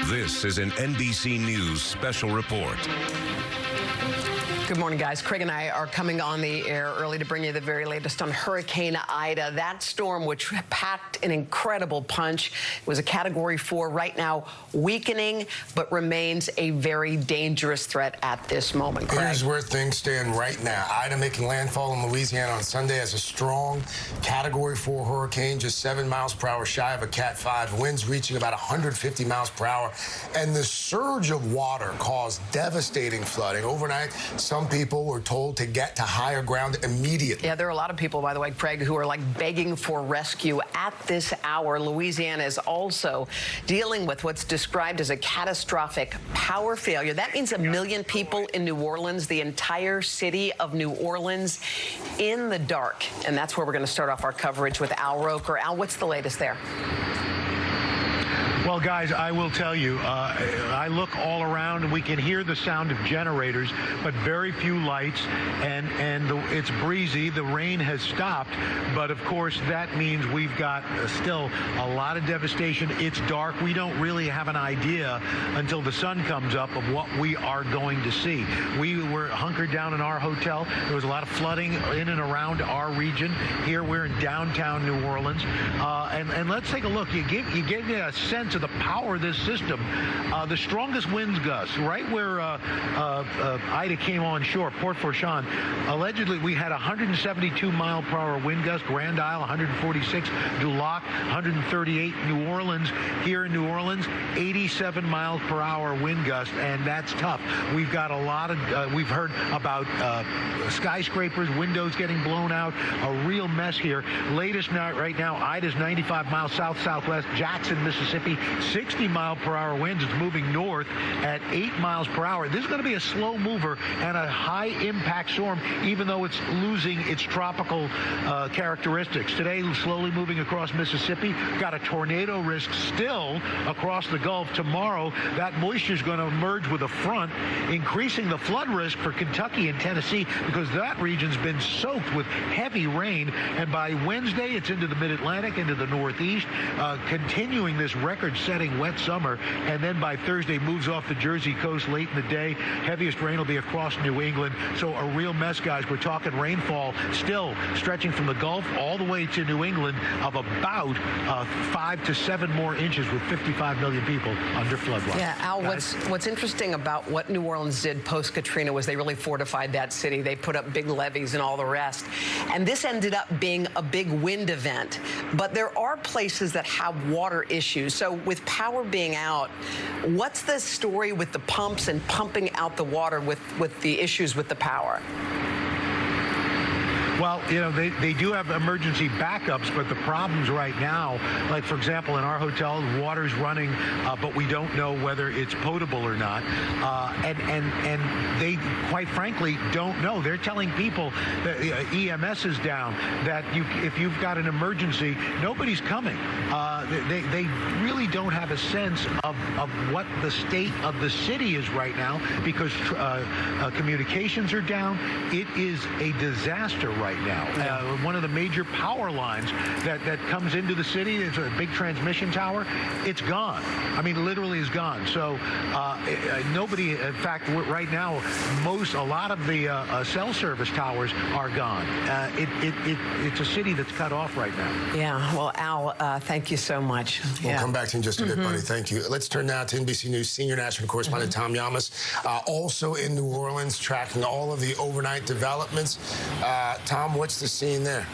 This is an NBC News Special Report. Good morning, guys. Craig and I are coming on the air early to bring you the very latest on Hurricane Ida. That storm, which packed an incredible punch, was a Category 4, right now weakening, but remains a very dangerous threat at this moment. Craig. Here's where things stand right now. Ida making landfall in Louisiana on Sunday as a strong Category 4 hurricane, just 7 miles per hour shy of a Cat 5. Winds reaching about 150 miles per hour. And the surge of water caused devastating flooding. Overnight, some people were told to get to higher ground immediately. Yeah, there are a lot of people, by the way, Craig, who are like begging for rescue at this hour. Louisiana is also dealing with what's described as a catastrophic power failure. That means 1 million people in New Orleans, the entire city of New Orleans, in the dark. And that's where we're going to start off our coverage with Al Roker. Al, what's the latest there? Well, guys, I will tell you, I look all around and we can hear the sound of generators, but very few lights, and it's breezy. The rain has stopped, but of course that means we've got still a lot of devastation. It's dark. We don't really have an idea until the sun comes up of what we are going to see. We were hunkered down in our hotel. There was a lot of flooding in and around our region. Here we're in downtown New Orleans, and let's take a look. You gave me a sense of the power of this system. The strongest winds gusts right where Ida came on shore, Port Fourchon. Allegedly, we had 172 mile per hour wind gusts. Grand Isle 146, Duloc 138, New Orleans. Here in New Orleans, 87 miles per hour wind gusts, and that's tough. We've got a lot of we've heard about skyscrapers, windows getting blown out, a real mess here. Latest night right now, Ida's 95 miles south-southwest, Jackson, Mississippi, 60 mile per hour winds. It's moving north at 8 miles per hour. This is going to be a slow mover and a high impact storm, even though it's losing its tropical characteristics. Today, slowly moving across Mississippi. Got a tornado risk still across the Gulf. Tomorrow, that moisture is going to emerge with a front, increasing the flood risk for Kentucky and Tennessee, because that region's been soaked with heavy rain. And by Wednesday, it's into the mid-Atlantic, into the Northeast, continuing this record-setting wet summer. And then by Thursday, moves off the Jersey coast late in the day. Heaviest rain will be across New England. So a real mess, guys. We're talking rainfall still stretching from the Gulf all the way to New England of about 5 to 7 more inches, with 55 million people under floodwatch. Yeah, Al, what's interesting about what New Orleans did post-Katrina was they really fortified that city. They put up big levees and all the rest. And this ended up being a big wind event. But there are places that have water issues. So with power being out, what's the story with the pumps and pumping out the water with the issues with the power? Well, you know, they do have emergency backups, but the problems right now, like, for example, in our hotel, water's running, but we don't know whether it's potable or not. And they, quite frankly, don't know. They're telling people that EMS is down, that if you've got an emergency, nobody's coming. They really don't have a sense of what the state of the city is right now, because communications are down. It is a disaster right now. One of the major power lines that comes into the city is a big transmission tower. It's gone. I mean, literally is gone. So nobody, in fact, right now, a lot of the cell service towers are gone. It's a city that's cut off right now. Yeah. Well, Al, thank you so much. We'll come back to you in just a bit, buddy. Thank you. Let's turn now to NBC News senior national correspondent Tom Yamas, also in New Orleans, tracking all of the overnight developments. Tom, what's the scene there?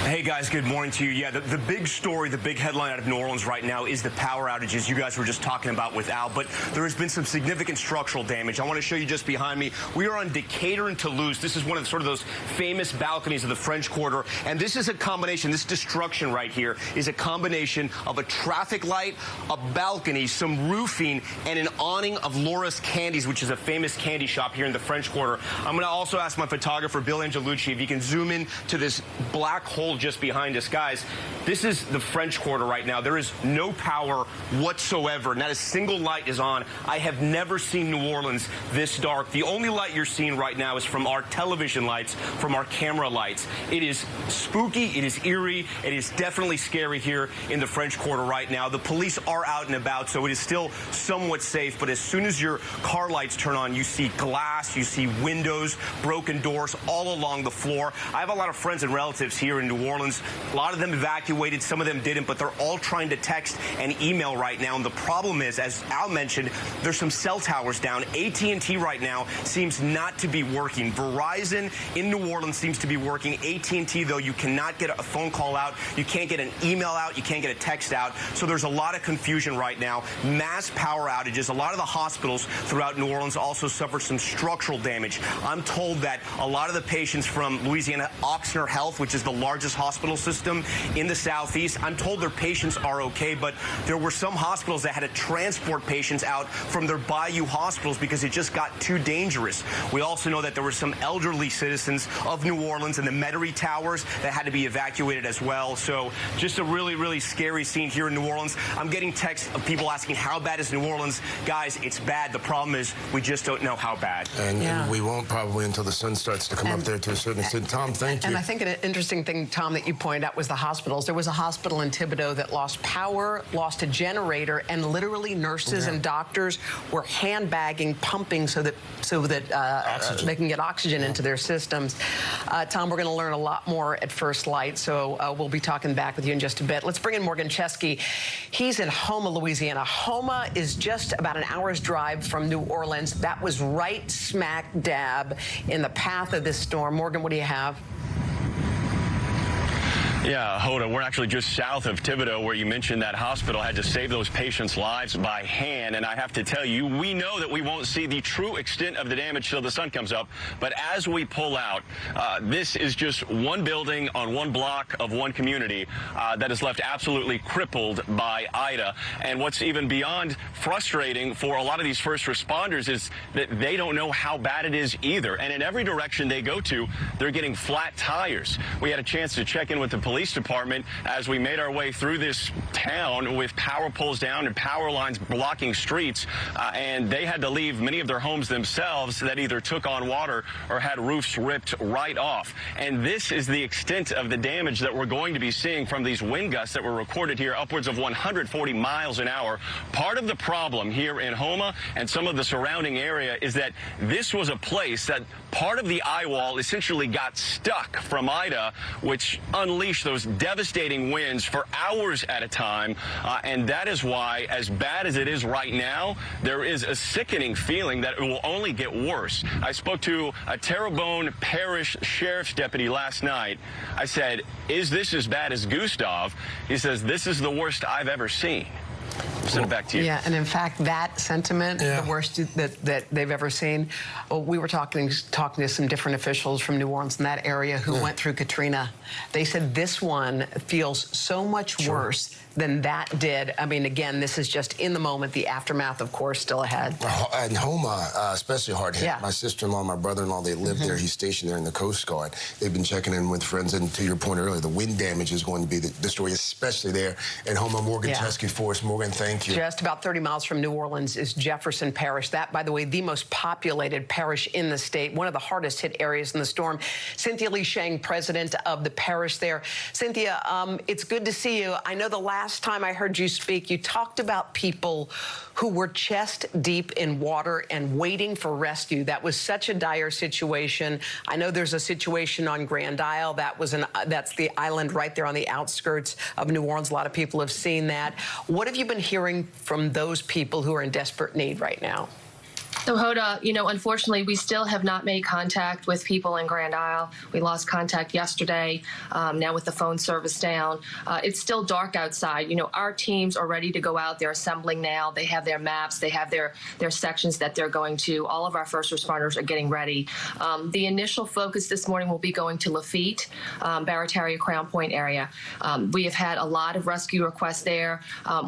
Hey guys, good morning to you. Yeah, the big story, the big headline out of New Orleans right now is the power outages you guys were just talking about with Al, but there has been some significant structural damage. I want to show you just behind me. We are on Decatur and Toulouse. This is one of those famous balconies of the French Quarter, and this is a combination, this destruction right here is a combination of a traffic light, a balcony, some roofing, and an awning of Laura's Candies, which is a famous candy shop here in the French Quarter. I'm going to also ask my photographer, Bill Angelucci, if he can zoom in to this black hole tunnel just behind us. Guys, this is the French Quarter right now. There is no power whatsoever. Not a single light is on. I have never seen New Orleans this dark. The only light you're seeing right now is from our television lights, from our camera lights. It is spooky. It is eerie. It is definitely scary here in the French Quarter right now. The police are out and about, so it is still somewhat safe. But as soon as your car lights turn on, you see glass, you see windows, broken doors all along the floor. I have a lot of friends and relatives here in New Orleans. A lot of them evacuated. Some of them didn't, but they're all trying to text and email right now. And the problem is, as Al mentioned, there's some cell towers down. AT&T right now seems not to be working. Verizon in New Orleans seems to be working. AT&T, though, you cannot get a phone call out. You can't get an email out. You can't get a text out. So there's a lot of confusion right now. Mass power outages. A lot of the hospitals throughout New Orleans also suffered some structural damage. I'm told that a lot of the patients from Louisiana Ochsner Health, which is the largest hospital system in the southeast, I'm told their patients are okay, but there were some hospitals that had to transport patients out from their Bayou hospitals because it just got too dangerous. We also know that there were some elderly citizens of New Orleans and the Metairie Towers that had to be evacuated as well. So just a really, really scary scene here in New Orleans. I'm getting texts of people asking, how bad is New Orleans? Guys, it's bad. The problem is we just don't know how bad. And we won't probably until the sun starts to come up there to a certain extent. Tom, thank you. And I think an interesting thing, Tom, that you pointed out was the hospitals. There was a hospital in Thibodeau that lost power, lost a generator, and literally nurses and doctors were handbagging, pumping so that they can get oxygen into their systems. Tom, we're going to learn a lot more at First Light, so we'll be talking back with you in just a bit. Let's bring in Morgan Chesky. He's in Houma, Louisiana. Houma is just about an hour's drive from New Orleans. That was right smack dab in the path of this storm. Morgan, what do you have? Yeah, Hoda, we're actually just south of Thibodeau, where you mentioned that hospital had to save those patients' lives by hand. And I have to tell you, we know that we won't see the true extent of the damage till the sun comes up. But as we pull out, this is just one building on one block of one community that is left absolutely crippled by Ida. And what's even beyond frustrating for a lot of these first responders is that they don't know how bad it is either. And in every direction they go to, they're getting flat tires. We had a chance to check in with the police department as we made our way through this town with power poles down and power lines blocking streets, and they had to leave many of their homes themselves that either took on water or had roofs ripped right off. And this is the extent of the damage that we're going to be seeing from these wind gusts that were recorded here, upwards of 140 miles an hour. Part of the problem here in Houma and some of the surrounding area is that this was a place that part of the eye wall essentially got stuck from Ida, which unleashed those devastating winds for hours at a time. And that is why, as bad as it is right now, there is a sickening feeling that it will only get worse. I spoke to a Terrebonne Parish Sheriff's deputy last night. I said, is this as bad as Gustav? He says, this is the worst I've ever seen. Send it back to you. Yeah, and in fact, that sentiment, the worst that they've ever seen. We were talking to some different officials from New Orleans in that area who went through Katrina. They said this one feels so much worse than that did. I mean, again, this is just in the moment. The aftermath, of course, still ahead. And Houma, especially hard hit. Yeah. My sister-in-law and my brother-in-law, they live there. He's stationed there in the Coast Guard. They've been checking in with friends. And to your point earlier, the wind damage is going to be the story, especially there in Houma. Morgan Chesky for us. Morgan, thank you. Just about 30 miles from New Orleans is Jefferson Parish. That, by the way, the most populated parish in the state, one of the hardest hit areas in the storm. Cynthia Lee Shang, president of the parish there. Cynthia, it's good to see you. I know the last time I heard you speak, you talked about people who were chest deep in water and waiting for rescue. That was such a dire situation. I know there's a situation on Grand Isle. That's the island right there on the outskirts of New Orleans. A lot of people have seen that. What have you been hearing from those people who are in desperate need right now? So, Hoda, unfortunately, we still have not made contact with people in Grand Isle. We lost contact yesterday, now with the phone service down. It's still dark outside. Our teams are ready to go out. They're assembling now. They have their maps. They have their sections that they're going to. All of our first responders are getting ready. The initial focus this morning will be going to Lafitte, Barataria, Crown Point area. We have had a lot of rescue requests there.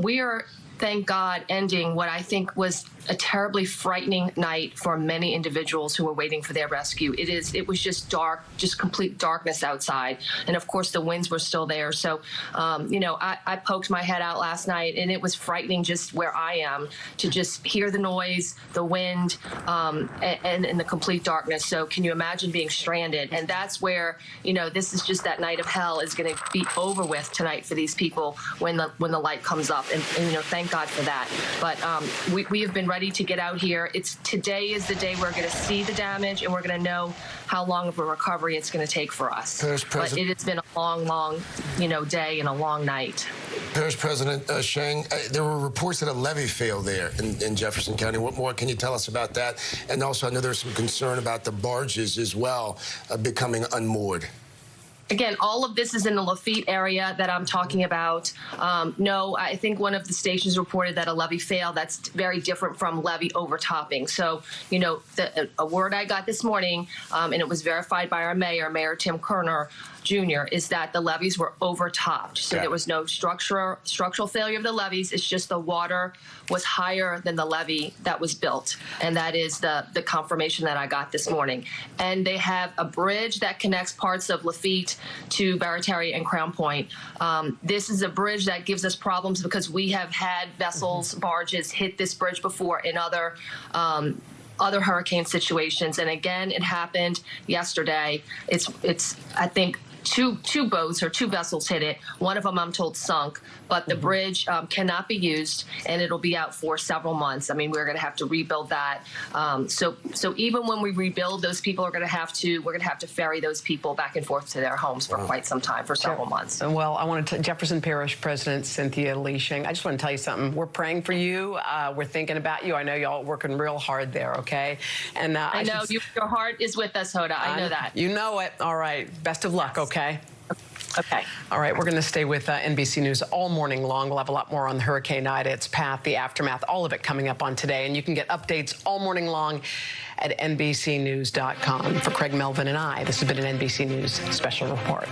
We are, thank God, ending what I think was a terribly frightening frightening night for many individuals who were waiting for their rescue. It was just dark, just complete darkness outside. And of course, the winds were still there. So, I poked my head out last night, and it was frightening just where I am to just hear the noise, the wind, and the complete darkness. So can you imagine being stranded? And that's where, this is just that night of hell is going to be over with tonight for these people when the light comes up. And thank God for that. But we have been ready to get out here. Today is the day we're going to see the damage, and we're going to know how long of a recovery it's going to take for us. But it has been a long, day and a long night. Parish President Sheng, there were reports that a levee failed there in Jefferson County. What more can you tell us about that? And also, I know there's some concern about the barges as well becoming unmoored. Again, all of this is in the Lafitte area that I'm talking about. No, I think one of the stations reported that a levee failed. That's very different from levee overtopping. So, a word I got this morning, and it was verified by our Mayor Tim Kerner Jr., is that the levees were overtopped. So there was no structural failure of the levees. It's just the water was higher than the levee that was built. And that is the confirmation that I got this morning. And they have a bridge that connects parts of Lafitte to Barataria and Crown Point. This is a bridge that gives us problems because we have had vessels, barges hit this bridge before in other hurricane situations. And again, it happened yesterday. It's I think two boats or two vessels hit it. One of them, I'm told, sunk, but the bridge cannot be used, and it'll be out for several months. I mean, we're going to have to rebuild that. So even when we rebuild, those people are going to have to. We're going to have to ferry those people back and forth to their homes for quite some time, for several months. Well, I want to Jefferson Parish President Cynthia Lee Sheng, I just want to tell you something. We're praying for you. We're thinking about you. I know y'all are working real hard there. Okay, and I know your heart is with us, Hoda. I know that. You know it. All right. Best of luck. Okay. Okay. All right, we're going to stay with NBC News all morning long. We'll have a lot more on Hurricane Ida, its path, the aftermath, all of it coming up on today. And you can get updates all morning long at NBCnews.com. For Craig Melvin and I, this has been an NBC News Special Report.